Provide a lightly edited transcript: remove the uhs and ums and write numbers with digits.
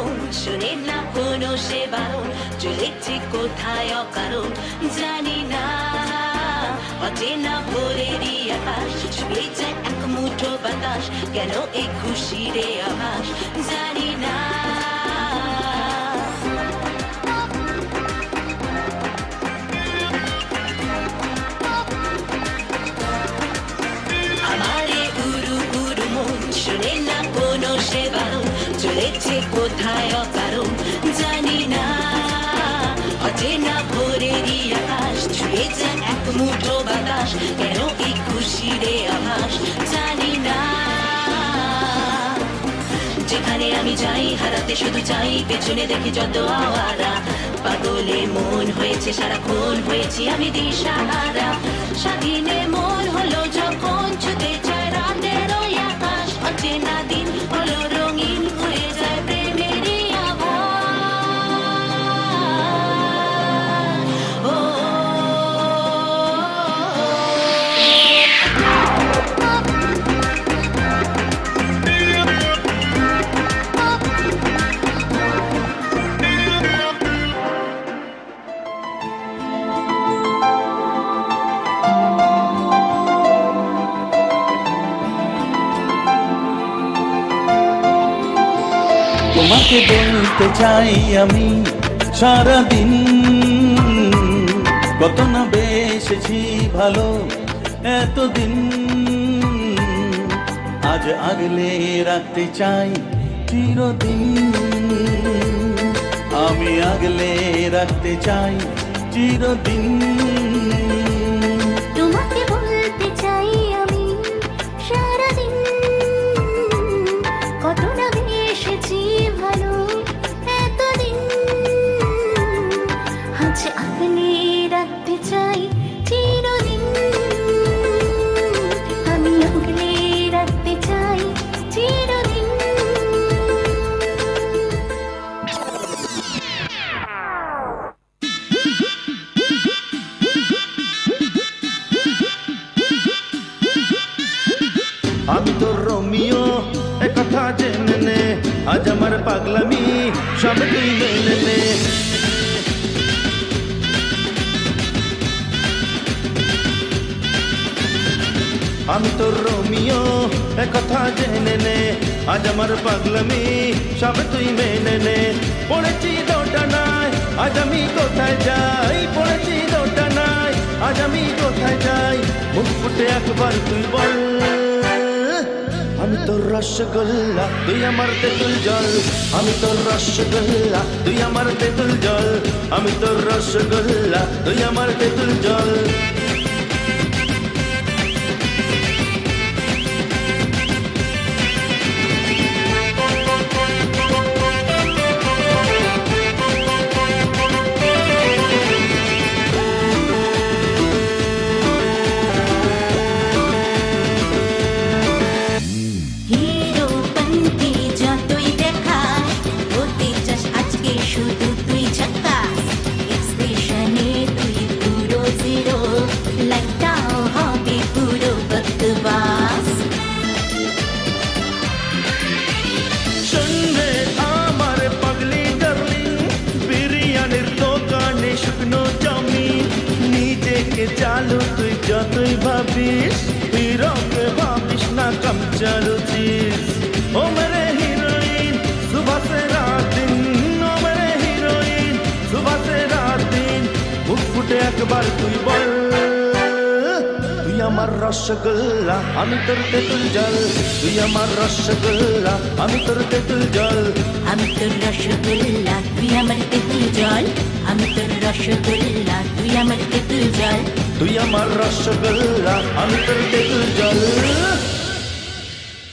মন শোনে না কোনো সে বারণ, চলেছে কোথায় অকারণ জানি না। অচেনা ভোরেরই আকাশ ছুঁয়ে যায় এক মুঠো বাতাস, কেন এই খুশির আভাস জানি না। আমারে উরু উরু মন শোনে না কোনো সে বারণ, চলেছে কোথায় অকারণ জানি না। অচেনা ভোরেরই আকাশ ছুঁয়ে যায় এক মুঠো বাতাস, কেন এই খুশির আভাস জানি না। যেখানে আমি যাই হারাতে শুধু চাই, পেছনে দেখি যত আওয়ারা। পাগলে মন হয়েছে সারাক্ষণ, হয়েছি আমি দিশাহারা। স্বাধীনে মন হলো যখন ছুতে চায় রাতের ওই আকাশ, অচেনা দিন হলো রঙিন হয়ে যায় প্রেমেরই আভাস। ও তোমাকে বলতে চাই আমি সারাদিন, কত না বেসেছি ভালো এতদিন। আজ আগলে রাখতে চাই চিরদিন, আমি আগলে রাখতে চাই চিরদিন। তোমাকে বলতে চাই আমি সারাদিন, কত না বেসেছি ভালো এতদিন। আজ আগলে রাখতে চাই চিরদিন, আমি আগলে রাখতে চাই চিরদিন। আমি তোর রোমিও একথা জেনে নে, আজ আমার পাগলামি সব তুই মেনে নে। আমি তোর রোমিও একথা জেনে নে, আজ আমার পাগলামি সব তুই মেনে নে। পড়েছি দোটা নাই আজ আমি কোথায় যাই, পড়েছি দোটা নাই আজ আমি কোথায় যাই। মুখ ফুটে একবার তুই বল, আমি তোর রসগোল্লা তুই আমার তেঁতুল জল। আমি তোর রসগোল্লা তুই আমার তেঁতুল জল। আমি তোর রসগোল্লা তুই আমার তেঁতুল জল। হিরো পন্থী যতই দেখায়, হতে চাস আজকে শুধু তুই ঝাক্কাস। এক্সপ্রেশনে তুই পুরো জিরো, লাইফটাও হবে পুরো বকবাস। শুনবে আমার পাগলি ডার্লিং, বিরিয়ানির দোকানে শুকনো চাউমিন। নিজেকে চালু তুই যতই ভাবিস, হিরোকে ভাবিস না কম চালুছিস। ও মেরে হিরোইন সুবহ সে রাত দিন, ও মেরে হিরোইন সুবহ সে রাত দিন। মুখ ফুটে একবার তুই বল, তুই আমার রসগোল্লা আমি তোর তেঁতুল জল। তুই আমার রসগোল্লা আমি তোর তেঁতুল জল। আমি তোর রসগোল্লা তুই আমার তেঁতুল জল। আমি তোর রসগোল্লা তুই আমার তেঁতুল জল। তুই আমার রসগোল্লা আমি তোর তেঁতুল জল।